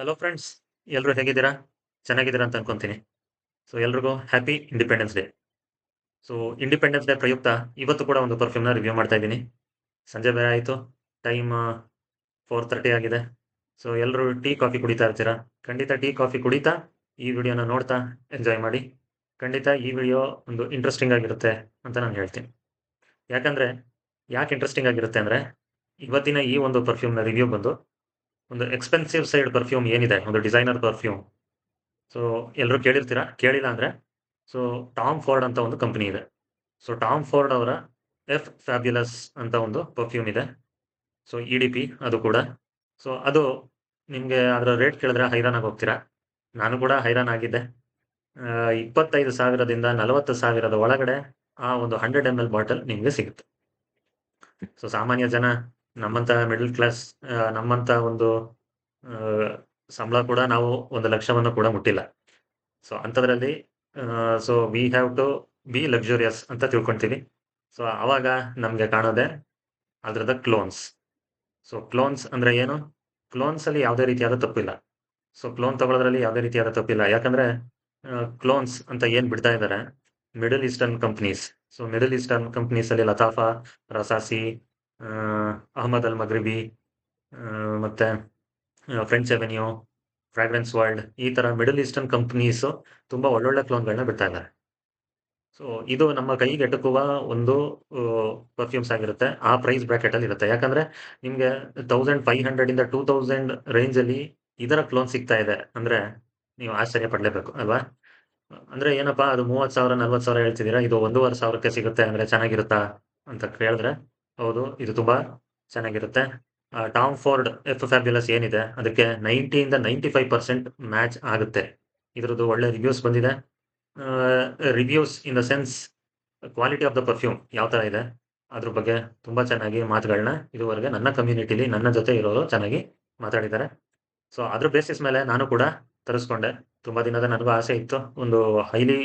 Hello friends, ಎಲ್ಲರೂ ಹೇಗಿದ್ದೀರಾ? ಚೆನ್ನಾಗಿದ್ದೀರಾ ಅಂತ ಅನ್ಕೊಂತೀನಿ. ಸೊ ಎಲ್ರಿಗೂ happy independence day. So independence day ಪ್ರಯುಕ್ತ ಇವತ್ತು ಕೂಡ ಒಂದು ಪರ್ಫ್ಯೂಮ್‌ನ ರಿವ್ಯೂ ಮಾಡ್ತಾ ಇದ್ದೀನಿ. ಸಂಜೆ ಬೇರೆ ಆಯಿತು. ಟೈಮ್ 4:30 ಆಗಿದೆ. ಸೊ ಎಲ್ಲರೂ ಟೀ, ಕಾಫಿ ಕುಡಿತಾ ಇರ್ತೀರಾ. ಖಂಡಿತ ಟೀ, ಕಾಫಿ ಕುಡಿತಾ ಈ ವಿಡಿಯೋನ ನೋಡ್ತಾ ಎಂಜಾಯ್ ಮಾಡಿ. ಖಂಡಿತ ಈ ವಿಡಿಯೋ ಒಂದು ಇಂಟ್ರೆಸ್ಟಿಂಗ್ ಆಗಿರುತ್ತೆ ಅಂತ ನಾನು ಹೇಳ್ತೀನಿ. ಯಾಕಂದ್ರೆ ಯಾಕೆ ಇಂಟ್ರೆಸ್ಟಿಂಗ್ ಆಗಿರುತ್ತೆ ಅಂದ್ರೆ, ಇವತ್ತಿನ ಈ ಒಂದು ಪರ್ಫ್ಯೂಮ್‌ನ ರಿವ್ಯೂ ಬಂದು ಒಂದು ಎಕ್ಸ್‌ಪೆನ್ಸಿವ್ ಸೈಡ್ ಪರ್ಫ್ಯೂಮ್ ಏನಿದೆ, ಒಂದು ಡಿಸೈನರ್ ಪರ್ಫ್ಯೂಮ್. ಸೊ ಎಲ್ಲರೂ ಕೇಳಿರ್ತೀರಾ, ಕೇಳಿಲ್ಲ ಅಂದ್ರೆ ಸೊ ಟಾಮ್ ಫೋರ್ಡ್ ಅಂತ ಒಂದು ಕಂಪನಿ ಇದೆ. ಸೊ ಟಾಮ್ ಫೋರ್ಡ್ ಅವರ ಎಫ್ ಫ್ಯಾಬ್ಯುಲಸ್ ಅಂತ ಒಂದು ಪರ್ಫ್ಯೂಮ್ ಇದೆ. ಸೊ ಇ.ಡಿ.ಪಿ ಅದು ಕೂಡ. ಸೊ ಅದು ನಿಮ್ಗೆ ಅದರ ರೇಟ್ ಕೇಳಿದ್ರೆ ಹೈರಾಣಾಗಿ ಹೋಗ್ತೀರಾ. ನಾನು ಕೂಡ ಹೈರಾಣಾಗಿದ್ದೆ. 25,000 ದಿಂದ 40,000 ಒಳಗಡೆ ಆ ಒಂದು 100 ml ಬಾಟಲ್ ನಿಮ್ಗೆ ಸಿಗುತ್ತೆ. ಸೊ ಸಾಮಾನ್ಯ ಜನ ನಮ್ಮಂತ ಮಿಡಲ್ ಕ್ಲಾಸ್, ನಮ್ಮಂತ ಒಂದು ಆ, ಸಂಬಳ ಕೂಡ ನಾವು 1,00,000 ಕೂಡ ಮುಟ್ಟಿಲ್ಲ. ಸೊ ಅಂಥದ್ರಲ್ಲಿ so we have to be luxurious ಅಂತ ತಿಳ್ಕೊಂತೀವಿ. ಸೊ ಆವಾಗ ನಮ್ಗೆ ಕಾಣೋದೆ ಅದ್ರದ ಕ್ಲೋನ್ಸ್. ಸೊ ಕ್ಲೋನ್ಸ್ ಅಂದ್ರೆ ಏನು? ಕ್ಲೋನ್ಸ್ ಅಲ್ಲಿ ಯಾವುದೇ ರೀತಿಯಾದ ತಪ್ಪಿಲ್ಲ. ಸೊ ಕ್ಲೋನ್ ತಗೊಳ್ಳೋದ್ರಲ್ಲಿ ಯಾವುದೇ ರೀತಿಯಾದ ತಪ್ಪಿಲ್ಲ. ಯಾಕಂದ್ರೆ ಕ್ಲೋನ್ಸ್ ಅಂತ ಏನ್ ಬಿಡ್ತಾ ಇದ್ದಾರೆ middle eastern companies. So middle eastern companies ಅಲ್ಲಿ ಲತಾಫಾ, ರಸಾಸಿ, ಅಹಮದ್ ಅಲ್ ಮಗ್ರಿಬಿ, ಮತ್ತೆ ಫ್ರೆಂಚ್ ಅವೆನ್ಯೂ, ಫ್ರಾಗ್ರೆನ್ಸ್ ವರ್ಲ್ಡ್, ಈ ತರ ಮಿಡಲ್ ಈಸ್ಟರ್ನ್ ಕಂಪನೀಸ್ ತುಂಬಾ ಒಳ್ಳೊಳ್ಳೆ ಕ್ಲೋನ್ಗಳನ್ನ ಬಿಡ್ತಾ ಇದ್ದಾರೆ. ಸೊ ಇದು ನಮ್ಮ ಕೈಗೆ ಎಟಕುವ ಒಂದು ಪರ್ಫ್ಯೂಮ್ಸ್ ಆಗಿರುತ್ತೆ. ಆ ಪ್ರೈಸ್ ಬ್ರಾಕೆಟ್ ಅಲ್ಲಿ ಇರುತ್ತೆ. ಯಾಕಂದ್ರೆ ನಿಮ್ಗೆ 1500 ಇಂದ 2000 ರೇಂಜ್ ಅಲ್ಲಿ ಇದರ ಕ್ಲೋನ್ ಸಿಗ್ತಾ ಇದೆ ಅಂದ್ರೆ ನೀವು ಆಶ್ಚರ್ಯ ಪಡ್ಲೇಬೇಕು ಅಲ್ವಾ? ಅಂದ್ರೆ ಏನಪ್ಪಾ ಅದು 30,000 40,000 ಹೇಳ್ತಿದ್ದೀರಾ, ಇದು 1,500ಕ್ಕೆ ಸಿಗುತ್ತೆ ಅಂದ್ರೆ ಚೆನ್ನಾಗಿರುತ್ತಾ ಅಂತ ಕೇಳಿದ್ರೆ ಹೌದು, ಇದು ತುಂಬಾ ಚೆನ್ನಾಗಿರುತ್ತೆ. ಟಾಮ್ ಫೋರ್ಡ್ ಎಫ್ ಫ್ಯಾಬ್ಯುಲಸ್ ಏನಿದೆ ಅದಕ್ಕೆ 90 ಇಂದ 95% ಮ್ಯಾಚ್ ಆಗುತ್ತೆ. ಇದ್ರದ್ದು ಒಳ್ಳೆ ರಿವ್ಯೂಸ್ ಬಂದಿದೆ. Reviews in the sense quality of the perfume ಯಾವ ತರ ಇದೆ ಅದ್ರ ಬಗ್ಗೆ ತುಂಬಾ ಚೆನ್ನಾಗಿ ಮಾತುಗಳನ್ನ ಇದುವರೆಗೆ ನನ್ನ ಕಮ್ಯುನಿಟಿಲಿ ನನ್ನ ಜೊತೆ ಇರೋರು ಚೆನ್ನಾಗಿ ಮಾತಾಡಿದ್ದಾರೆ. ಸೊ ಅದ್ರ ಬೇಸಿಸ್ ಮೇಲೆ ನಾನು ಕೂಡ ತರಿಸ್ಕೊಂಡೆ. ತುಂಬಾ ದಿನದ ನನಗೂ ಆಸೆ ಇತ್ತು ಒಂದು ಹೈಲಿ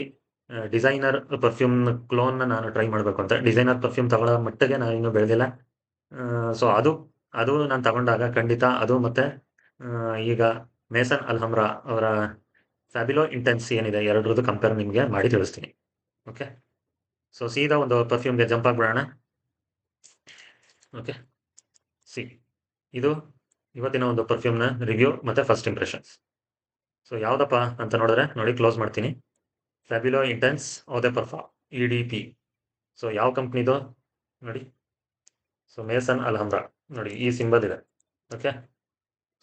ಡಿಸೈನರ್ ಪರ್ಫ್ಯೂಮ್ ಕ್ಲೋನ್ ನಾನು ಟ್ರೈ ಮಾಡಬೇಕು ಅಂತ. ಡಿಸೈನರ್ ಪರ್ಫ್ಯೂಮ್ ತಗೊಳ್ಳೋ ಮಟ್ಟಿಗೆ ನಾನು ಇನ್ನೂ ಬೆಳೆದಿಲ್ಲ. ಸೊ ಅದು ಅದು ನಾನು ತಗೊಂಡಾಗ ಖಂಡಿತ ಅದು ಮತ್ತೆ ಈಗ ಮೇಸನ್ ಅಲ್ಹಮ್ರಾ ಅವರ ಫ್ಯಾಬಿಲೋ ಇಂಟೆನ್ಸ್ ಏನಿದೆ ಎರಡರದ್ದು ಕಂಪೇರ್ ನಿಮಗೆ ಮಾಡಿ ತಿಳಿಸ್ತೀನಿ. ಓಕೆ, ಸೊ ಸೀದಾ ಒಂದು ಪರ್ಫ್ಯೂಮ್ಗೆ ಜಂಪ್ ಆಗ್ಬಿಡೋಣ. ಓಕೆ, ಸಿ ಇದು ಇವತ್ತಿನ ಒಂದು ಪರ್ಫ್ಯೂಮ್ನ ರಿವ್ಯೂ ಮತ್ತೆ ಫಸ್ಟ್ ಇಂಪ್ರೆಷನ್ಸ್. ಸೊ ಯಾವ್ದಪ್ಪ ಅಂತ ನೋಡಿದ್ರೆ ನೋಡಿ, ಕ್ಲೋಸ್ ಮಾಡ್ತೀನಿ. ಫ್ಯಾಬಿಲೋ ಇಂಟೆನ್ಸ್ ಔದೆ ಪರ್ಫಾ ಇ.ಡಿ.ಪಿ. ಸೊ ಯಾವ ಕಂಪ್ನಿದು ನೋಡಿ. ಸೊ ಮೇಸನ್ ಅಲ್ಹಮ್ರಾ ನೋಡಿ, ಈ ಸಿಂಬಲ್ ಇದೆ. ಓಕೆ,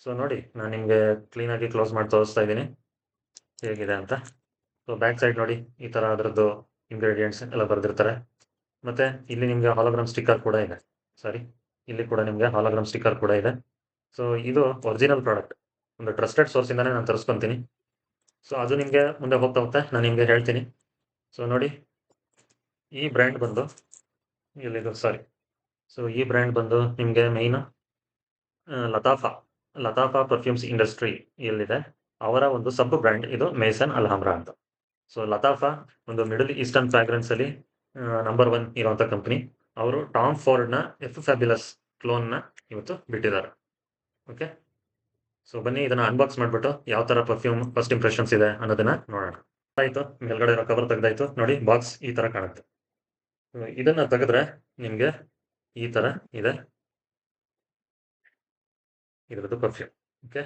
ಸೊ ನೋಡಿ ನಾನು ನಿಮಗೆ ಕ್ಲೀನಾಗಿ ಕ್ಲೋಸ್ ಮಾಡಿ ತೋರಿಸ್ತಾ ಇದ್ದೀನಿ ಹೇಗಿದೆ ಅಂತ. ಸೊ ಬ್ಯಾಕ್ ಸೈಡ್ ನೋಡಿ, ಈ ತರ ಅದರದ್ದು ಇಂಗ್ರೀಡಿಯೆಂಟ್ಸ್ ಎಲ್ಲ ಬರೆದಿರ್ತಾರೆ. ಮತ್ತೆ ಇಲ್ಲಿ ನಿಮಗೆ ಹಾಲೋಗ್ರಾಮ್ ಸ್ಟಿಕ್ಕರ್ ಕೂಡ ಇದೆ. ಸಾರಿ, ಇಲ್ಲಿ ಕೂಡ ನಿಮಗೆ ಹಾಲೋಗ್ರಾಮ್ ಸ್ಟಿಕ್ಕರ್ ಕೂಡ ಇದೆ. ಸೊ ಇದು ಒರಿಜಿನಲ್ ಪ್ರಾಡಕ್ಟ್, ಒಂದು ಟ್ರಸ್ಟೆಡ್ ಸೋರ್ಸ್ ಇಂದಾನೆ ನಾನು ತರಿಸ್ಕೊಂತೀನಿ. ಸೊ ಅದು ನಿಮಗೆ ಮುಂದೆ ಹೋಗ್ತಾ ಹೋಗ್ತಾ ನಾನು ನಿಮಗೆ ಹೇಳ್ತೀನಿ. ಸೊ ನೋಡಿ, ಈ ಬ್ರ್ಯಾಂಡ್ ಬಂದು ಇಲ್ಲಿದು ಸಾರಿ, ಸೊ ಈ ಬ್ರ್ಯಾಂಡ್ ಬಂದು ನಿಮಗೆ ಮೈನ್ ಲತಾಫಾ ಲತಾಫಾ ಪರ್ಫ್ಯೂಮ್ಸ್ ಇಂಡಸ್ಟ್ರಿ ಎಲ್ಲಿದೆ ಅವರ ಒಂದು ಸಬ್ ಬ್ರ್ಯಾಂಡ್ ಇದು ಮೇಸನ್ ಅಲ್ಹಮ್ರಾ ಅಂತ. ಸೊ ಲತಾಫಾ ಒಂದು ಮಿಡಲ್ ಈಸ್ಟರ್ನ್ ಫ್ರಾಗ್ರೆನ್ಸ್ ಅಲ್ಲಿ ನಂಬರ್ 1 ಇರುವಂತ ಕಂಪನಿ. ಅವರು ಟಾಮ್ ಫೋರ್ಡ್ ನ ಎಫ್ ಫ್ಯಾಬ್ಯುಲಸ್ ಕ್ಲೋನ್ ನ ಇವತ್ತು ಬಿಟ್ಟಿದ್ದಾರೆ. ಓಕೆ, ಸೊ ಬನ್ನಿ ಇದನ್ನ ಅನ್ಬಾಕ್ಸ್ ಮಾಡ್ಬಿಟ್ಟು ಯಾವ ತರ ಪರ್ಫ್ಯೂಮ್ ಫಸ್ಟ್ ಇಂಪ್ರೆಷನ್ಸ್ ಇದೆ ಅನ್ನೋದನ್ನ ನೋಡೋಣ. ಆಯ್ತು, ಮೇಲ್ಗಡೆ ಇರೋ ಕವರ್ ತೆಗೆದಾಯ್ತು. ನೋಡಿ ಬಾಕ್ಸ್ ಈ ತರ ಕಾಣುತ್ತೆ. ಇದನ್ನ ತೆಗೆದ್ರೆ ನಿಮ್ಗೆ ಈ ತರ ಇದೆ ಇದ್ರದ್ದು ಪರ್ಫ್ಯೂಮ್. ಓಕೆ,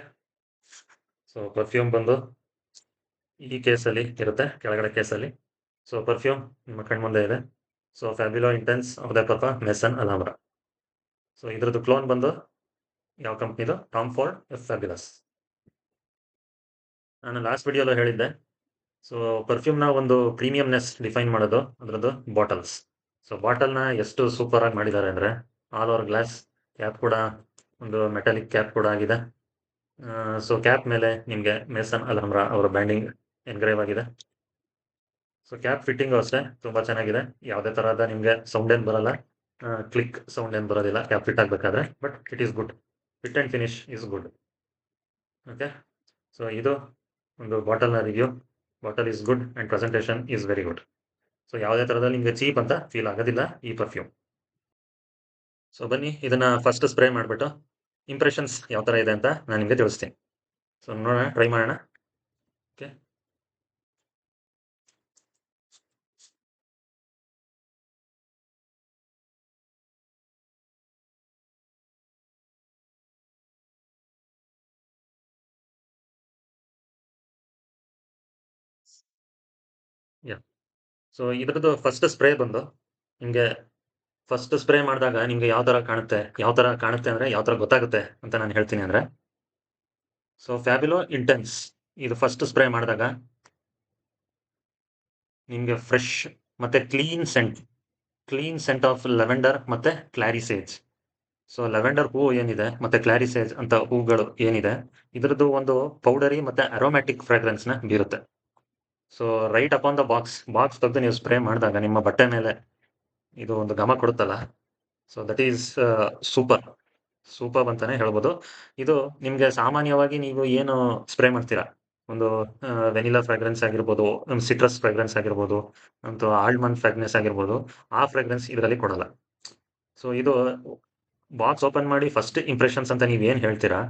ಸೊ ಪರ್ಫ್ಯೂಮ್ ಬಂದು ಈ ಕೇಸಲ್ಲಿ ಇರುತ್ತೆ, ಕೆಳಗಡೆ ಕೇಸಲ್ಲಿ. ಸೊ ಪರ್ಫ್ಯೂಮ್ ನಿಮ್ಮ ಕಣ್ಮುಂದೆ ಇದೆ. So Fabulo Intense of the parfum Maison Alhambra. So ಇದ್ರದ್ದು ಕ್ಲೋನ್ ಬಂದು ಯಾವ ಕಂಪ್ನಿದು? Tom Ford F Fabulous. ನಾನು ಲಾಸ್ಟ್ ವಿಡಿಯೋలో ಹೇಳಿದ್ದೆ. ಸೊ ಪರ್ಫ್ಯೂಮ್ನ ಒಂದು ಪ್ರೀಮಿಯಂನೆಸ್ ಡಿಫೈನ್ ಮಾಡೋದು ಅದರದ್ದು ಬಾಟಲ್ಸ್. ಸೊ ಬಾಟಲ್ನ ಎಷ್ಟು ಸೂಪರ್ ಆಗಿ ಮಾಡಿದ್ದಾರೆ ಅಂದರೆ, ಆಲ್ ಓವರ್ ಗ್ಲಾಸ್, ಕ್ಯಾಪ್ ಕೂಡ ಒಂದು ಮೆಟಾಲಿಕ್ ಕ್ಯಾಪ್ ಕೂಡ ಆಗಿದೆ. ಸೊ ಕ್ಯಾಪ್ ಮೇಲೆ ನಿಮಗೆ ಮೇಸನ್ ಅಲ್ಹಮ್ರಾ ಅವರ ಬ್ರ್ಯಾಂಡಿಂಗ್ ಎನ್ಗ್ರೇವ್ ಆಗಿದೆ. ಸೊ ಕ್ಯಾಪ್ ಫಿಟ್ಟಿಂಗು ಅಷ್ಟೇ ತುಂಬ ಚೆನ್ನಾಗಿದೆ. ಯಾವುದೇ ತರಹದ ನಿಮಗೆ ಸೌಂಡ್ ಏನು ಬರಲ್ಲ, ಕ್ಲಿಕ್ ಸೌಂಡ್ ಏನು ಬರೋದಿಲ್ಲ ಕ್ಯಾಪ್ ಫಿಟ್ ಆಗಬೇಕಾದ್ರೆ. But it is good, fit and finish is good. Okay, so ಇದು ಒಂದು ಬಾಟಲ್ನ review. Bottle is good and presentation is very good. So ಯಾವುದೇ ಥರದಲ್ಲಿ ನಿಮಗೆ ಚೀಪ್ ಅಂತ ಫೀಲ್ ಆಗೋದಿಲ್ಲ ಈ ಪರ್ಫ್ಯೂಮ್. ಸೊ ಬನ್ನಿ ಇದನ್ನ ಫಸ್ಟ್ ಸ್ಪ್ರೇ ಮಾಡಿಬಿಟ್ಟು ಇಂಪ್ರೆಷನ್ಸ್ ಯಾವ ಥರ ಇದೆ ಅಂತ ನಾನು ನಿಮಗೆ ತಿಳಿಸ್ತೀನಿ. ಸೊ ನೋಡೋಣ, ಟ್ರೈ ಮಾಡೋಣ. ಓಕೆ. ಯಾ. ಸೊ ಇದ್ರದ್ದು ಫಸ್ಟ್ ಸ್ಪ್ರೇ ಬಂದು ನಿಮಗೆ ಫಸ್ಟ್ ಸ್ಪ್ರೇ ಮಾಡಿದಾಗ ನಿಮ್ಗೆ ಯಾವ ತರ ಕಾಣುತ್ತೆ ಅಂದ್ರೆ ಯಾವ ತರ ಗೊತ್ತಾಗುತ್ತೆ ಅಂತ ನಾನು ಹೇಳ್ತೀನಿ ಅಂದ್ರೆ, ಸೊ ಫ್ಯಾಬ್ಯುಲೋ ಇಂಟೆನ್ಸ್ ಇದು ಫಸ್ಟ್ ಸ್ಪ್ರೇ ಮಾಡಿದಾಗ ನಿಮ್ಗೆ ಫ್ರೆಶ್ ಮತ್ತೆ ಕ್ಲೀನ್ ಸೆಂಟ್ ಆಫ್ ಲೆವೆಂಡರ್ ಮತ್ತೆ ಕ್ಲಾರಿಸೇಜ್. ಸೊ ಲೆವೆಂಡರ್ ಹೂವು ಏನಿದೆ ಮತ್ತೆ ಕ್ಲಾರಿಸೇಜ್ ಅಂತ ಹೂಗಳು ಏನಿದೆ, ಇದ್ರದ್ದು ಒಂದು ಪೌಡರಿ ಮತ್ತೆ ಅರೋಮ್ಯಾಟಿಕ್ ಫ್ರಾಗ್ರೆನ್ಸ್ ನ ಬೀರುತ್ತೆ. So right upon the box ತೆಗೆದು ನೀವು ಸ್ಪ್ರೇ ಮಾಡಿದಾಗ ನಿಮ್ಮ ಬಟ್ಟೆ ಮೇಲೆ ಇದು ಒಂದು ಘಮ ಕೊಡುತ್ತಲ್ಲ, so that is super super ಅಂತಾನೆ ಹೇಳ್ಬೋದು. ಇದು ನಿಮ್ಗೆ ಸಾಮಾನ್ಯವಾಗಿ ನೀವು ಏನು ಸ್ಪ್ರೇ ಮಾಡ್ತೀರಾ, ಒಂದು ವೆನಿಲಾ ಫ್ರಾಗ್ರೆನ್ಸ್ ಆಗಿರ್ಬೋದು, ಸಿಟ್ರಸ್ ಫ್ರಾಗ್ರೆನ್ಸ್ ಆಗಿರ್ಬೋದು, ಮತ್ತು ಆಲ್ಮಂಡ್ ಫ್ರಾಗ್ರೆನ್ಸ್ ಆಗಿರ್ಬೋದು, ಆ ಫ್ರಾಗ್ರೆನ್ಸ್ ಇದರಲ್ಲಿ ಕೊಡಲ್ಲ. ಸೊ ಇದು ಬಾಕ್ಸ್ ಓಪನ್ ಮಾಡಿ ಫಸ್ಟ್ ಇಂಪ್ರೆಷನ್ಸ್ ಅಂತ ನೀವು ಏನು ಹೇಳ್ತೀರಾ,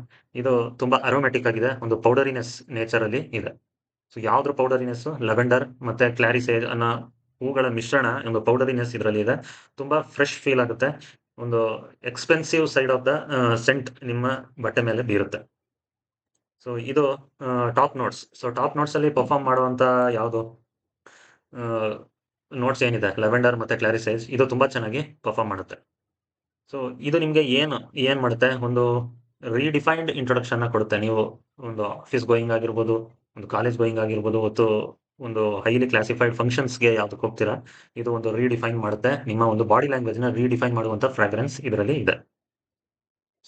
ಇದು ತುಂಬಾ ಅರೋಮ್ಯಾಟಿಕ್ ಆಗಿದೆ, ಒಂದು ಪೌಡರಿನೆಸ್ ನೇಚರ್ ಅಲ್ಲಿ ಇದೆ. ಸೊ ಯಾವ್ದ್ರ ಪೌಡರಿನೆಸ್, ಲೆವೆಂಡರ್ ಮತ್ತೆ ಕ್ಲಾರಿಸೇಜ್ ಅನ್ನೋ ಹೂಗಳ ಮಿಶ್ರಣ, ಒಂದು ಪೌಡರಿನೆಸ್ ಇದರಲ್ಲಿ ಇದೆ. ತುಂಬಾ ಫ್ರೆಶ್ ಫೀಲ್ ಆಗುತ್ತೆ. ಒಂದು expensive side of the scent ನಿಮ್ಮ ಬಟ್ಟೆ ಮೇಲೆ ಬೀರುತ್ತೆ. ಸೊ ಇದು ಟಾಪ್ ನೋಟ್ಸ್ ಅಲ್ಲಿ ಪರ್ಫಾರ್ಮ್ ಮಾಡುವಂತ ಯಾವುದು ನೋಟ್ಸ್ ಏನಿದೆ, ಲೆವೆಂಡರ್ ಮತ್ತೆ ಕ್ಲಾರಿಸೈಸ್, ಇದು ತುಂಬಾ ಚೆನ್ನಾಗಿ ಪರ್ಫಾರ್ಮ್ ಮಾಡುತ್ತೆ. ಸೊ ಇದು ನಿಮ್ಗೆ ಏನ್ ಮಾಡುತ್ತೆ, ಒಂದು ರೀಡಿಫೈನ್ಡ್ ಇಂಟ್ರೊಡಕ್ಷನ್ ನ ಕೊಡುತ್ತೆ. ನೀವು ಒಂದು ಆಫೀಸ್ ಗೋಯಿಂಗ್ ಆಗಿರ್ಬೋದು, ಒಂದು ಕಾಲೇಜ್ ಗೋಯಿಂಗ್ ಆಗಿರ್ಬೋದು, ಮತ್ತು ಒಂದು ಹೈಲಿ ಕ್ಲಾಸಿಫೈಡ್ ಫಂಕ್ಷನ್ಸ್ಗೆ ಯಾವ್ದಕ್ಕೆ ಹೋಗ್ತೀರಾ, ಇದು ಒಂದು ರೀಡಿಫೈನ್ ಮಾಡುತ್ತೆ. ನಿಮ್ಮ ಒಂದು ಬಾಡಿ ಲ್ಯಾಂಗ್ವೇಜ್ ನ ರೀಡಿಫೈನ್ ಮಾಡುವಂತ ಫ್ರಾಗ್ರೆನ್ಸ್ ಇದರಲ್ಲಿ ಇದೆ.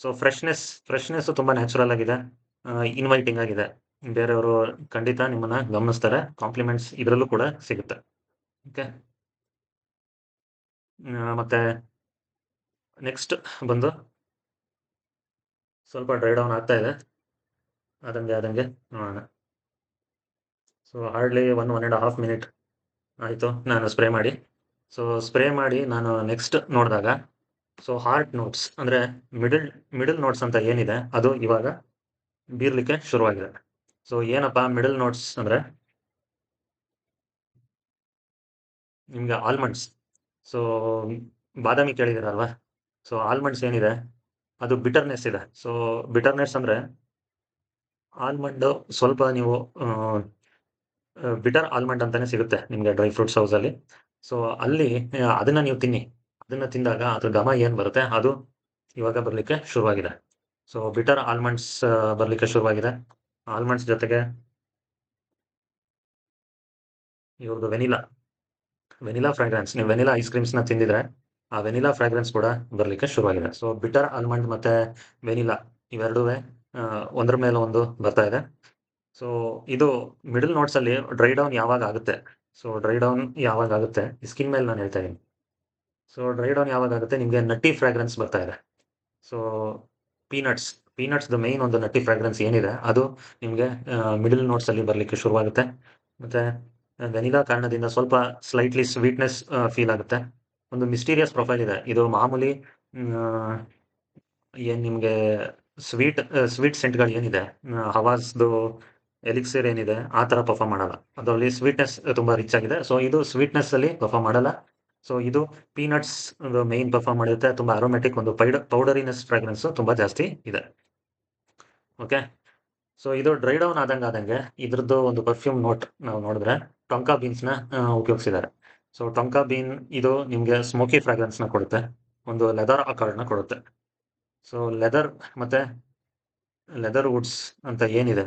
ಸೊ ಫ್ರೆಶ್ನೆಸ್ ತುಂಬಾ ನ್ಯಾಚುರಲ್ ಆಗಿದೆ, ಇನ್ವೈಟಿಂಗ್ ಆಗಿದೆ. ಬೇರೆಯವರು ಖಂಡಿತ ನಿಮ್ಮನ್ನ ಗಮನಿಸ್ತಾರೆ. ಕಾಂಪ್ಲಿಮೆಂಟ್ಸ್ ಇದರಲ್ಲೂ ಕೂಡ ಸಿಗುತ್ತೆ. ಓಕೆ. ಮತ್ತೆ ನೆಕ್ಸ್ಟ್ ಬಂದು ಸ್ವಲ್ಪ ಡ್ರೈ ಡೌನ್ ಆಗ್ತಾ ಇದೆ, ಆದಂಗೆ ನೋಡೋಣ. ಸೊ ಹಾರ್ಡ್ಲಿ 1.5 ಮಿನಿಟ್ ಆಯಿತು ನಾನು ಸ್ಪ್ರೇ ಮಾಡಿ. ಸೊ ಸ್ಪ್ರೇ ಮಾಡಿ ನಾನು ನೆಕ್ಸ್ಟ್ ನೋಡಿದಾಗ, ಸೊ ಹಾರ್ಟ್ ನೋಟ್ಸ್ ಅಂದರೆ ಮಿಡಲ್ ನೋಟ್ಸ್ ಅಂತ ಏನಿದೆ ಅದು ಇವಾಗ ಬೀರ್ಲಿಕ್ಕೆ ಶುರುವಾಗಿದೆ. ಸೊ ಏನಪ್ಪ ಮಿಡಲ್ ನೋಟ್ಸ್ ಅಂದರೆ, ನಿಮಗೆ ಆಲ್ಮಂಡ್ಸ್, ಸೊ ಬಾದಾಮಿ ಕೇಳಿದಿರಲ್ವಾ, ಸೊ ಆಲ್ಮಂಡ್ಸ್ ಏನಿದೆ ಅದು ಬಿಟರ್ನೆಸ್ ಇದೆ. ಸೊ ಬಿಟರ್ನೆಸ್ ಅಂದರೆ ಆಲ್ಮಂಡ್ ಸ್ವಲ್ಪ ನೀವು ಬಿಟರ್ ಆಲ್ಮಂಡ್ ಅಂತಾನೆ ಸಿಗುತ್ತೆ ನಿಮಗೆ ಡ್ರೈ ಫ್ರೂಟ್ಸ್ ಹೌಸಲ್ಲಿ. ಸೊ ಅಲ್ಲಿ ಅದನ್ನ ನೀವು ತಿನ್ನಿ. ಅದನ್ನ ತಿಂದಾಗ ಅದ್ರ ಘಮ ಏನು ಬರುತ್ತೆ ಅದು ಇವಾಗ ಬರಲಿಕ್ಕೆ ಶುರುವಾಗಿದೆ. ಸೊ ಬಿಟರ್ ಆಲ್ಮಂಡ್ಸ್ ಬರಲಿಕ್ಕೆ ಶುರುವಾಗಿದೆ. ಆಲ್ಮಂಡ್ಸ್ ಜೊತೆಗೆ ಇವ್ರದ್ದು ವೆನಿಲಾ ಫ್ರಾಗ್ರೆನ್ಸ್, ನೀವು ವೆನಿಲಾ ಐಸ್ ಕ್ರೀಮ್ಸ್ನ ತಿಂದಿದ್ರೆ ಆ ವೆನಿಲಾ ಫ್ರಾಗ್ರೆನ್ಸ್ ಕೂಡ ಬರಲಿಕ್ಕೆ ಶುರುವಾಗಿದೆ. ಸೊ ಬಿಟರ್ ಆಲ್ಮಂಡ್ ಮತ್ತೆ ವೆನಿಲಾ ಇವೆರಡೂ ಒಂದ್ರ ಮೇಲೆ ಒಂದು ಬರ್ತಾ ಇದೆ. ಸೊ ಇದು ಮಿಡಲ್ ನೋಟ್ಸ್ ಅಲ್ಲಿ ಡ್ರೈ ಡೌನ್ ಯಾವಾಗ ಆಗುತ್ತೆ, ಸ್ಕಿನ್ ಮೇಲೆ ನಾನು ಹೇಳ್ತಾ ಇದ್ದೀನಿ. ಸೊ ಡ್ರೈ ಡೌನ್ ಯಾವಾಗ ಆಗುತ್ತೆ, ನಿಮಗೆ ನಟ್ಟಿ ಫ್ರಾಗ್ರೆನ್ಸ್ ಬರ್ತಾ ಇದೆ. So peanuts peanuts the main ಒಂದು ನಟ್ಟಿ ಫ್ರಾಗ್ರೆನ್ಸ್ ಏನಿದೆ ಅದು ನಿಮಗೆ ಮಿಡಲ್ ನೋಟ್ಸ್ ಅಲ್ಲಿ ಬರಲಿಕ್ಕೆ ಶುರುವಾಗುತ್ತೆ. ಮತ್ತೆ ವೆನಿಲಾ ಕಾರಣದಿಂದ ಸ್ವಲ್ಪ ಸ್ಲೈಟ್ಲಿ ಸ್ವೀಟ್ನೆಸ್ ಫೀಲ್ ಆಗುತ್ತೆ. ಒಂದು ಮಿಸ್ಟೀರಿಯಸ್ ಪ್ರೊಫೈಲ್ ಇದೆ ಇದು. ಮಾಮೂಲಿ ಏನು ನಿಮಗೆ ಸ್ವೀಟ್ ಸೆಂಟ್ಗಳು ಏನಿದೆ, ಹವಾಸ್ದು ಎಲಿಕ್ಸಿರ್ ಏನಿದೆ ಆ ಥರ ಪರ್ಫಾರ್ಮ್ ಮಾಡಲ್ಲ. ಅದರಲ್ಲಿ ಸ್ವೀಟ್ನೆಸ್ ತುಂಬ ರಿಚ್ ಆಗಿದೆ. ಸೊ ಇದು ಸ್ವೀಟ್ನೆಸ್ ಅಲ್ಲಿ ಪರ್ಫಾರ್ಮ್ ಮಾಡಲ್ಲ. ಸೊ ಇದು ಪೀನಟ್ಸ್ ಮೈನ್ ಪರ್ಫಾರ್ಮ್ ಮಾಡುತ್ತೆ. ತುಂಬ ಅರೋಮ್ಯಾಟಿಕ್, ಒಂದು ಪೌಡರಿನೆಸ್ ಫ್ರಾಗ್ರೆನ್ಸ್ ತುಂಬ ಜಾಸ್ತಿ ಇದೆ. ಓಕೆ. ಸೊ ಇದು ಡ್ರೈ ಡೌನ್ ಆದಂಗೆ ಇದ್ರದ್ದು ಒಂದು ಪರ್ಫ್ಯೂಮ್ ನೋಟ್ ನಾವು ನೋಡಿದ್ರೆ ಟೊಂಕಾ ಬೀನ್ಸ್ನ ಉಪಯೋಗಿಸಿದ್ದಾರೆ. ಸೊ ಟೊಂಕಾ ಬೀನ್ ಇದು ನಿಮಗೆ ಸ್ಮೋಕಿ ಫ್ರಾಗ್ರೆನ್ಸ್ನ ಕೊಡುತ್ತೆ, ಒಂದು ಲೆದರ್ ಅಕಾರ್ಡ್ನ ಕೊಡುತ್ತೆ. ಸೊ ಲೆದರ್ ವುಡ್ಸ್ ಅಂತ ಏನಿದೆ,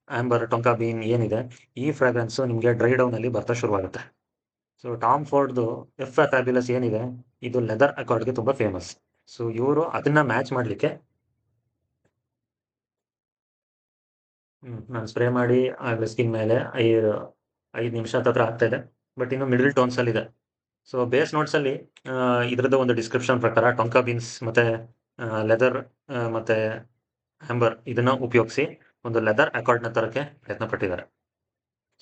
ಆಂಬರ್ ಟೊಂಕಾ ಬೀನ್ ಏನಿದೆ, ಈ ಫ್ರಾಗ್ರೆನ್ಸ್ ನಿಮಗೆ ಡ್ರೈ ಡೌನ್ ಅಲ್ಲಿ ಬರ್ತಾ ಶುರುವಾಗುತ್ತೆ. ಸೊ ಟಾಮ್ ಫೋರ್ಡ್ದು ಫ್ಯಾಬ್ಯುಲಸ್ ಏನಿದೆ, ಇದು ಲೆದರ್ ಅಕಾರ್ಡ್ಗೆ ತುಂಬ ಫೇಮಸ್. ಸೊ ಇವರು ಅದನ್ನ ಮ್ಯಾಚ್ ಮಾಡಲಿಕ್ಕೆ ನಾನು ಸ್ಪ್ರೇ ಮಾಡಿ ಆಗಲೇ ಸ್ಕಿನ್ ಮೇಲೆ 5 ನಿಮಿಷ ಹತ್ರ ಆಗ್ತಾ ಇದೆ, ಬಟ್ ಇನ್ನು ಮಿಡಲ್ ಟೋನ್ಸ್ ಅಲ್ಲಿ ಇದೆ. ಸೊ ಬೇಸ್ ನೋಟ್ಸ್ ಅಲ್ಲಿ ಇದ್ರದ್ದು ಒಂದು ಡಿಸ್ಕ್ರಿಪ್ಷನ್ ಪ್ರಕಾರ ಟೊಂಕಾ ಬೀನ್ಸ್ ಮತ್ತೆ ಲೆದರ್ ಮತ್ತೆ ಆಂಬರ್ ಇದನ್ನ ಉಪಯೋಗಿಸಿ ಒಂದು ಲೆದರ್ ಅಕಾರ್ಡ್ನ ತರಕ್ಕೆ ಪ್ರಯತ್ನ ಪಟ್ಟಿದ್ದಾರೆ.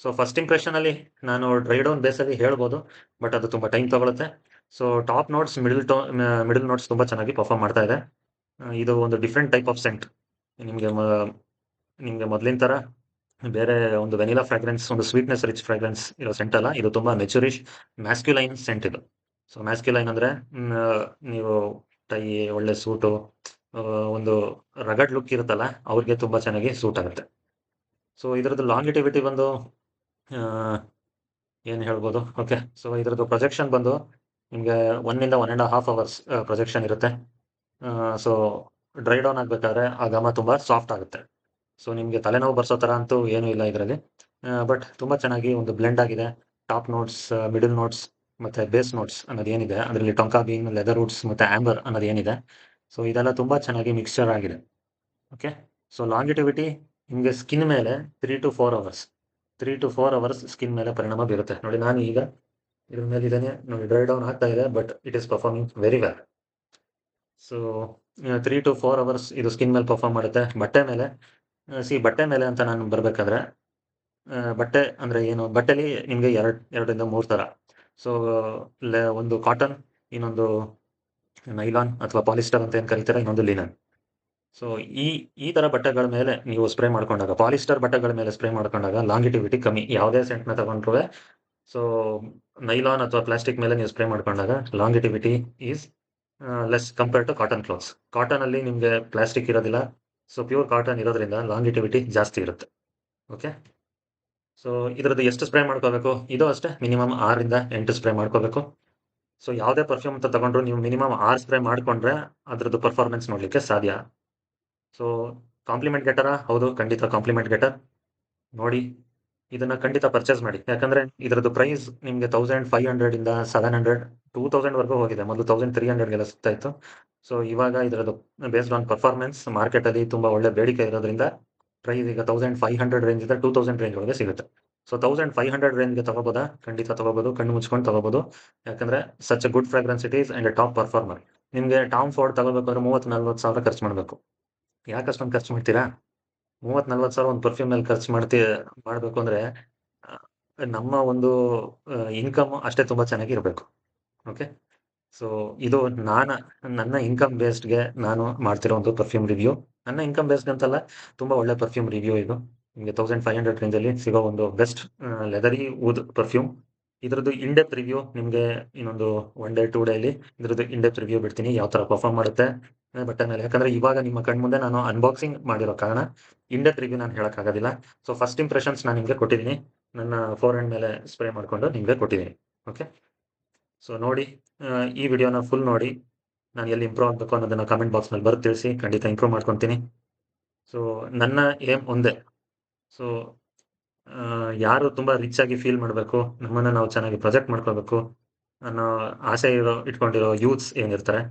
ಸೊ ಫಸ್ಟ್ ಇಂಪ್ರೆಷನ್ ಅಲ್ಲಿ ನಾನು ಡ್ರೈ ಡೌನ್ ಬೇಸಲ್ಲಿ ಹೇಳ್ಬೋದು, ಬಟ್ ಅದು ತುಂಬ ಟೈಮ್ ತಗೊಳುತ್ತೆ. So top notes middle notes ತುಂಬ ಚೆನ್ನಾಗಿ ಪರ್ಫಾರ್ಮ್ ಮಾಡ್ತಾ ಇದೆ. ಇದು ಒಂದು ಡಿಫ್ರೆಂಟ್ ಟೈಪ್ ಆಫ್ ಸೆಂಟ್. ನಿಮಗೆ ನಿಮಗೆ ಮೊದಲಿನ ಥರ ಬೇರೆ ಒಂದು ವೆನಿಲಾ ಫ್ರಾಗ್ರೆನ್ಸ್, ಒಂದು ಸ್ವೀಟ್ನೆಸ್ ರಿಚ್ ಫ್ರಾಗ್ರೆನ್ಸ್ ಇರೋ ಸೆಂಟ್ ಅಲ್ಲ. ಇದು ತುಂಬ ಮೆಚುರಿಶ್ ಮ್ಯಾಸ್ಕ್ಯುಲೈನ್ ಸೆಂಟ್ ಇದು. ಸೊ ಮ್ಯಾಸ್ಕ್ಯುಲೈನ್ ಅಂದರೆ ನೀವು ಟೈ, ಒಳ್ಳೆ ಸೂಟು, ಒಂದು ರಗಡ್ ಲುಕ್ ಇರುತ್ತಲ್ಲ, ಅವ್ರಿಗೆ ತುಂಬ ಚೆನ್ನಾಗಿ ಸೂಟ್ ಆಗುತ್ತೆ. ಸೊ ಇದರದ್ದು ಲಾಂಗಿಟಿವಿಟಿ ಬಂದು ಏನು ಹೇಳ್ಬೋದು. ಓಕೆ, ಸೊ ಇದರದ್ದು ಪ್ರೊಜೆಕ್ಷನ್ ಬಂದು ನಿಮಗೆ 1 ಇಂದ 1.5 ಅವರ್ಸ್ ಪ್ರೊಜೆಕ್ಷನ್ ಇರುತ್ತೆ. ಸೊ ಡ್ರೈ ಡೌನ್ ಆಗಬೇಕಾದ್ರೆ ಆ ಘಮ ತುಂಬ ಸಾಫ್ಟ್ ಆಗುತ್ತೆ. ಸೊ ನಿಮಗೆ ತಲೆನೋವು ಬರ್ಸೋ ಥರ ಅಂತೂ ಏನೂ ಇಲ್ಲ ಇದರಲ್ಲಿ. ಬಟ್ ತುಂಬ ಚೆನ್ನಾಗಿ ಒಂದು ಬ್ಲೆಂಡ್ ಆಗಿದೆ. ಟಾಪ್ ನೋಟ್ಸ್, ಮಿಡಲ್ ನೋಟ್ಸ್ ಮತ್ತು ಬೇಸ್ ನೋಟ್ಸ್ ಅನ್ನೋದು ಏನಿದೆ ಅದರಲ್ಲಿ, ಟೊಂಕಾ ಬೀನ್, ಲೆದರ್ ವುಡ್ಸ್ ಮತ್ತು ಆಂಬರ್ ಅನ್ನೋದು ಏನಿದೆ, ಸೊ ಇದೆಲ್ಲ ತುಂಬ ಚೆನ್ನಾಗಿ ಮಿಕ್ಸ್ಚರ್ ಆಗಿದೆ. ಓಕೆ, ಸೊ ಲಾಂಗಿಟಿವಿಟಿ ನಿಮಗೆ ಸ್ಕಿನ್ ಮೇಲೆ 3 to 4 hours, 3 to 4 hours skin ಮೇಲೆ ಪರಿಣಾಮ ಬೀರುತ್ತೆ. ನೋಡಿ, ನಾನು ಈಗ ಇದ್ರ ಮೇಲೆ ಇದ್ದೇನೆ ನೋಡಿ, ಡ್ರೈ ಡೌನ್ ಆಗ್ತಾ ಇದೆ, but it is performing very well. So 3 to 4 hours ಇದು ಸ್ಕಿನ್ ಮೇಲೆ ಪರ್ಫಾರ್ಮ್ ಮಾಡುತ್ತೆ. ಬಟ್ಟೆ ಮೇಲೆ ಬಟ್ಟೆ ಮೇಲೆ ಅಂತ ನಾನು ಬರಬೇಕಾದ್ರೆ, ಬಟ್ಟೆ ಅಂದರೆ ಏನು, ಬಟ್ಟೆಲಿ ನಿಮಗೆ 2 ರಿಂದ 3 ಥರ. ಸೊ ಒಂದು ಕಾಟನ್, ಇನ್ನೊಂದು ನೈಲಾನ್ ಅಥವಾ ಪಾಲಿಸ್ಟರ್ ಅಂತ ಏನು ಕರೀತಾರೆ, ಇನ್ನೊಂದು ಲಿನನ್. ಸೊ ಈ ಈ ಥರ ಬಟ್ಟೆಗಳ ಮೇಲೆ ನೀವು ಸ್ಪ್ರೇ ಮಾಡ್ಕೊಂಡಾಗ, ಪಾಲಿಸ್ಟರ್ ಬಟ್ಟೆಗಳ ಮೇಲೆ ಸ್ಪ್ರೇ ಮಾಡ್ಕೊಂಡಾಗ ಲಾಂಗಿಟಿವಿಟಿ ಕಮ್ಮಿ. ಯಾವುದೇ ಸೆಂಟ್ನ ತಗೊಂಡ್ರೂ, ಸೊ ನೈಲಾನ್ ಅಥವಾ ಪ್ಲಾಸ್ಟಿಕ್ ಮೇಲೆ ನೀವು ಸ್ಪ್ರೇ ಮಾಡ್ಕೊಂಡಾಗ longevity is less compared to cotton clothes. ಕಾಟನಲ್ಲಿ ನಿಮಗೆ ಪ್ಲಾಸ್ಟಿಕ್ ಇರೋದಿಲ್ಲ, ಸೊ ಪ್ಯೂರ್ ಕಾಟನ್ ಇರೋದ್ರಿಂದ ಲಾಂಗಿಟಿವಿಟಿ ಜಾಸ್ತಿ ಇರುತ್ತೆ. ಓಕೆ, ಸೊ ಇದರದ್ದು ಎಷ್ಟು ಸ್ಪ್ರೇ ಮಾಡ್ಕೋಬೇಕು, ಇದು ಅಷ್ಟೇ, ಮಿನಿಮಮ್ 6 ರಿಂದ 8 ಸ್ಪ್ರೇ ಮಾಡ್ಕೋಬೇಕು. ಸೊ ಯಾವುದೇ ಪರ್ಫ್ಯೂಮ್ ಅಂತ ತಗೊಂಡ್ರು ನೀವು ಮಿನಿಮಮ್ 6 ಸ್ಪ್ರೇ ಮಾಡಿಕೊಂಡ್ರೆ ಅದರದ್ದು ಪರ್ಫಾರ್ಮೆನ್ಸ್ ನೋಡಲಿಕ್ಕೆ ಸಾಧ್ಯ. ಸೊ ಕಾಂಪ್ಲಿಮೆಂಟ್ ಗೆಟರಾ? ಹೌದು, ಖಂಡಿತ ಕಾಂಪ್ಲಿಮೆಂಟ್ ಗೆಟರ್. ನೋಡಿ, ಇದನ್ನ ಖಂಡಿತ ಪರ್ಚೇಸ್ ಮಾಡಿ. ಯಾಕಂದ್ರೆ ಇದರದ್ದು ಪ್ರೈಸ್ ನಿಮಗೆ 1500 ಇಂದ 700, 2000 ವರೆಗೂ ಹೋಗಿದೆ. ಮೊದಲು 1300ಗೆಲ್ಲ ಸಿಗ್ತಾ ಇತ್ತು. ಸೊ ಇವಾಗ ಇದರದ್ದು ಬೇಸ್ಡ್ ಆನ್ ಪರ್ಫಾರ್ಮೆನ್ಸ್ ಮಾರ್ಕೆಟಲ್ಲಿ ತುಂಬ ಒಳ್ಳೆ ಬೇಡಿಕೆ ಇರೋದ್ರಿಂದ ಪ್ರೈಸ್ ಈಗ 1500 ರೇಂಜಿಂದ 2000 ರೇಂಜ್ ಒಳಗೆ ಸಿಗುತ್ತೆ. ಸೊ 1500 ರೇಂಜ್ಗೆ ತಗೋಬೋದಾ? ಖಂಡಿತ ತಗೋಬೋದು, ಕಣ್ಣು ಮುಚ್ಕೊಂಡು ತಗೋಬೋದು. ಯಾಕಂದ್ರೆ such A good fragrance it is and A top performer. ನಿಮಗೆ ಟಾಮ್ ಫೋರ್ಡ್ ತಗೋಬೇಕಂದ್ರೆ 30-40 ಸಾವಿರ ಖರ್ಚು ಮಾಡಬೇಕು. ಯಾಕೆ ಅಷ್ಟೊಂದು ಖರ್ಚು ಮಾಡ್ತೀರಾ? 30-40 ಸಾವಿರ ಒಂದು ಪರ್ಫ್ಯೂಮ್ ಮೇಲೆ ಖರ್ಚು ಮಾಡಬೇಕು ಅಂದರೆ, ನಮ್ಮ ಒಂದು ಇನ್ಕಮ್ ಅಷ್ಟೇ ತುಂಬ ಚೆನ್ನಾಗಿರಬೇಕು. ಓಕೆ, ಸೊ ಇದು ನನ್ನ ಇನ್ಕಮ್ ಬೇಸ್ಡ್ಗೆ ನಾನು ಮಾಡ್ತಿರೋ ಒಂದು ಪರ್ಫ್ಯೂಮ್ ರಿವ್ಯೂ. ನನ್ನ ಇನ್ಕಮ್ ಬೇಸ್ಡ್ ಅಂತಲ್ಲ, ತುಂಬ ಒಳ್ಳೆ ಪರ್ಫ್ಯೂಮ್ ರಿವ್ಯೂ ಇದು. ನಿಮಗೆ 1500 ರೇಂಜಲ್ಲಿ ಸಿಗೋ ಒಂದು ಬೆಸ್ಟ್ ಲೆದರಿ ವುಡ್ ಪರ್ಫ್ಯೂಮ್. ಇದರದ್ದು ಇನ್ಡೆಪ್ತ್ ರಿವ್ಯೂ ನಿಮಗೆ ಇನ್ನೊಂದು 1 ಡೇ 2 ಡೇಲಿ ಇದರದ್ದು ಇನ್ಡೆಪ್ತ್ ರಿವ್ಯೂ ಬಿಡ್ತೀನಿ, ಯಾವ ಥರ ಪರ್ಫಾರ್ಮ್ ಮಾಡುತ್ತೆ ಬಟ್ಟೆ ಮೇಲೆ. ಯಾಕಂದರೆ ಇವಾಗ ನಿಮ್ಮ ಕಣ್ಮುಂದೆ ನಾನು ಅನ್ಬಾಕ್ಸಿಂಗ್ ಮಾಡಿರೋ ಕಾರಣ ಇನ್ಡೆಪ್ತ್ ರಿವ್ಯೂ ನಾನು ಹೇಳೋಕ್ಕಾಗೋದಿಲ್ಲ. ಸೊ ಫಸ್ಟ್ ಇಂಪ್ರೆಷನ್ಸ್ ನಾನು ನಿಮಗೆ ಕೊಟ್ಟಿದ್ದೀನಿ, ನನ್ನ ಫೋರ್ ಹ್ಯಾಂಡ್ ಮೇಲೆ ಸ್ಪ್ರೇ ಮಾಡಿಕೊಂಡು ನಿಮಗೆ ಕೊಟ್ಟಿದ್ದೀನಿ. ಓಕೆ, ಸೊ ನೋಡಿ, ಈ ವಿಡಿಯೋನ ಫುಲ್ ನೋಡಿ. ನಾನು ಎಲ್ಲಿ ಇಂಪ್ರೂವ್ ಆಗಬೇಕು ಅನ್ನೋದನ್ನು ಕಮೆಂಟ್ ಬಾಕ್ಸ್ನಲ್ಲಿ ಬರೆದು ತಿಳಿಸಿ, ಖಂಡಿತ ಇಂಪ್ರೂವ್ ಮಾಡ್ಕೊತೀನಿ. ಸೊ ನನ್ನ ಏಮ್ ಒಂದೇ. ಸೊ ಯಾರು ತುಂಬ ರಿಚ್ ಆಗಿ ಫೀಲ್ ಮಾಡಬೇಕು, ನಮ್ಮನ್ನು ನಾವು ಚೆನ್ನಾಗಿ ಪ್ರೊಜೆಕ್ಟ್ ಮಾಡ್ಕೋಬೇಕು ಅನ್ನೋ ಆಸೆ ಇಟ್ಕೊಂಡಿರೋ ಯೂತ್ಸ್ ಏನಿರ್ತಾರೆ,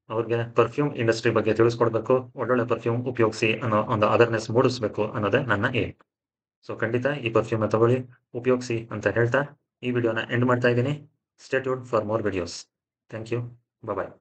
ಅವ್ರಿಗೆ ಪರ್ಫ್ಯೂಮ್ ಇಂಡಸ್ಟ್ರಿ ಬಗ್ಗೆ ತಿಳಿಸ್ಕೊಡ್ಬೇಕು, ಒಳ್ಳೊಳ್ಳೆ ಪರ್ಫ್ಯೂಮ್ ಉಪಯೋಗಿಸಿ ಅನ್ನೋ ಒಂದು ಅವೇರ್ನೆಸ್ ಮೂಡಿಸ್ಬೇಕು ಅನ್ನೋದೇ ನನ್ನ ಏಮ್. ಸೊ ಖಂಡಿತ ಈ ಪರ್ಫ್ಯೂಮ್ನ ತಗೊಳ್ಳಿ, ಉಪಯೋಗಿಸಿ ಅಂತ ಹೇಳ್ತಾ ಈ ವಿಡಿಯೋನ ಎಂಡ್ ಮಾಡ್ತಾ ಇದ್ದೀನಿ. Stay tuned for more videos. Thank you. Bye.